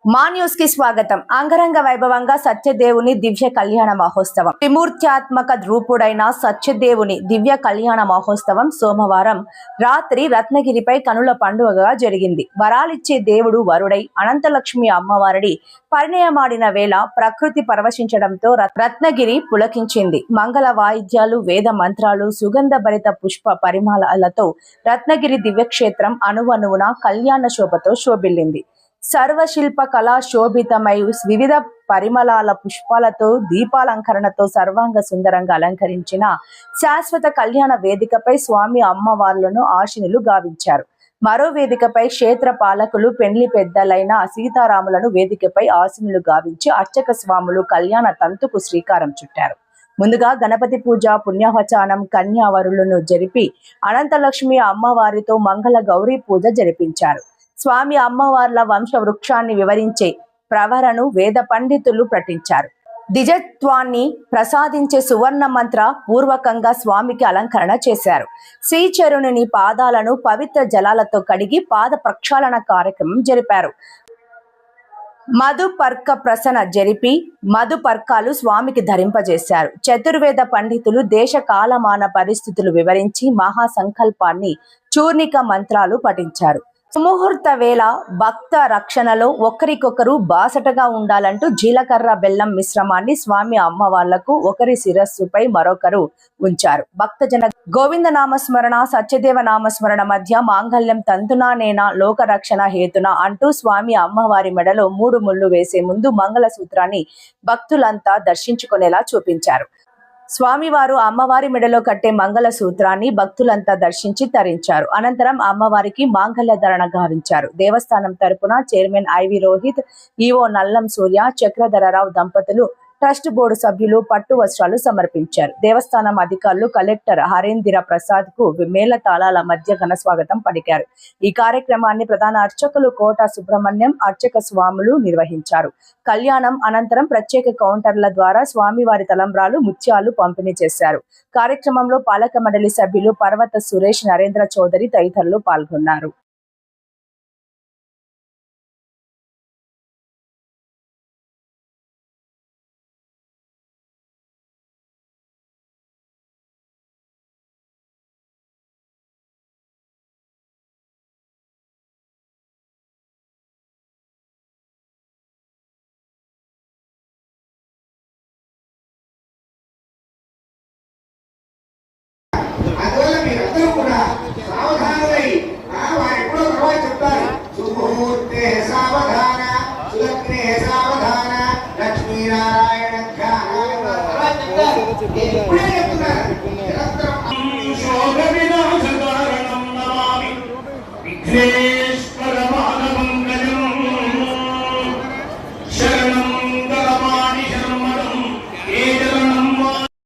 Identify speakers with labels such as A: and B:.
A: మా న్యూస్ కి స్వాగతం. అంగరంగ వైభవంగా సత్యదేవుని దివ్య కళ్యాణ మహోత్సవం. త్రిమూర్త్యాత్మక రూపుడైన సత్యదేవుని దివ్య కళ్యాణ మహోత్సవం సోమవారం రాత్రి రత్నగిరిపై కనుల పండుగగా జరిగింది. వరాలిచ్చే దేవుడు వరుడై అనంతలక్ష్మి అమ్మవారిని పరిణయమాడిన వేళ ప్రకృతి పరవశించడంతో రత్నగిరి పులకించింది. మంగళ వాయిద్యాలు, వేద మంత్రాలు, సుగంధ భరిత పుష్ప పరిమళాలతో రత్నగిరి దివ్యక్షేత్రం అణువణువున కళ్యాణ శోభతో శోభిల్లింది. సర్వశిల్ప కళా శోభితమై వివిధ పరిమళాల పుష్పాలతో దీపాలంకరణతో సర్వాంగ సుందరంగా అలంకరించిన శాశ్వత కళ్యాణ వేదికపై స్వామి అమ్మవార్లను ఆశీనులు గావించారు. మరో వేదికపై క్షేత్ర పాలకులు పెండ్లి పెద్దలైన సీతారాములను వేదికపై ఆశీనులు గావించి అర్చక స్వాములు కళ్యాణ తంతుకు శ్రీకారం చుట్టారు. ముందుగా గణపతి పూజ, పుణ్యవచానం, కన్యావరులను జరిపి అనంతలక్ష్మి అమ్మవారితో మంగళ గౌరీ పూజ జరిపించారు. స్వామి అమ్మవార్ల వంశ వృక్షాన్ని వివరించే ప్రవరను వేద పండితులు పఠించారు. దిజత్వాన్ని ప్రసాదించే సువర్ణ మంత్ర పూర్వకంగా స్వామికి అలంకరణ చేశారు. శ్రీచరుణుని పాదాలను పవిత్ర జలాలతో కడిగి పాద ప్రక్షాళన కార్యక్రమం జరిపారు. మధుపర్క ప్రసన జరిపి మధుపర్కాలు స్వామికి ధరింపజేశారు. చతుర్వేద పండితులు దేశ కాలమాన పరిస్థితులు వివరించి మహాసంకల్పాన్ని చూర్ణిక మంత్రాలు పఠించారు. సుముహూర్త వేళ భక్త రక్షణలో ఒకరికొకరు బాసటగా ఉండాలంటూ జీలకర్ర బెల్లం మిశ్రమాన్ని స్వామి అమ్మవార్లకు ఒకరి శిరస్సుపై మరొకరు ఉంచారు. భక్తజన గోవింద నామస్మరణ, సత్యదేవ నామస్మరణ మధ్య మాంగళ్యం తంతునానేన లోకరక్షణ హేతున అంటూ స్వామి అమ్మవారి మెడలో 3 ముళ్ళు వేసే ముందు మంగళ సూత్రాన్ని భక్తులంతా దర్శించుకునేలా చూపించారు. స్వామివారు అమ్మవారి మెడలో కట్టే మంగళ సూత్రాన్ని భక్తులంతా దర్శించి తరించారు. అనంతరం అమ్మవారికి మాంగళ్య ధరణ గావించారు. దేవస్థానం తరపున chairman IV Rohit, EO Nallam సూర్య, చక్రధరరావు దంపతులు, ట్రస్ట్ బోర్డు సభ్యులు పట్టు వస్త్రాలు సమర్పించారు. దేవస్థానం అధికారులు కలెక్టర్ హరేంద్ర ప్రసాద్ కు మేళ తాళాల మధ్య ఘన స్వాగతం పలికారు. ఈ కార్యక్రమాన్ని ప్రధాన అర్చకులు కోట సుబ్రహ్మణ్యం, అర్చక స్వాములు నిర్వహించారు. కళ్యాణం అనంతరం ప్రత్యేక కౌంటర్ల ద్వారా స్వామివారి తలంబ్రాలు, ముత్యాలు పంపిణీ చేశారు. కార్యక్రమంలో పాలక మండలి సభ్యులు పర్వత సురేష్, నరేంద్ర చౌదరి తదితరులు పాల్గొన్నారు.
B: అందువల్ల మీరందరూ కూడా సావధానులై వారు ఎప్పుడో తర్వాత చెప్తారు, సుముహూర్తే సావధాన, సులగ్నే సావధాన, లక్ష్మీనారాయణ ధ్యాన చెప్తారు. ఎప్పుడే చెప్తున్నారు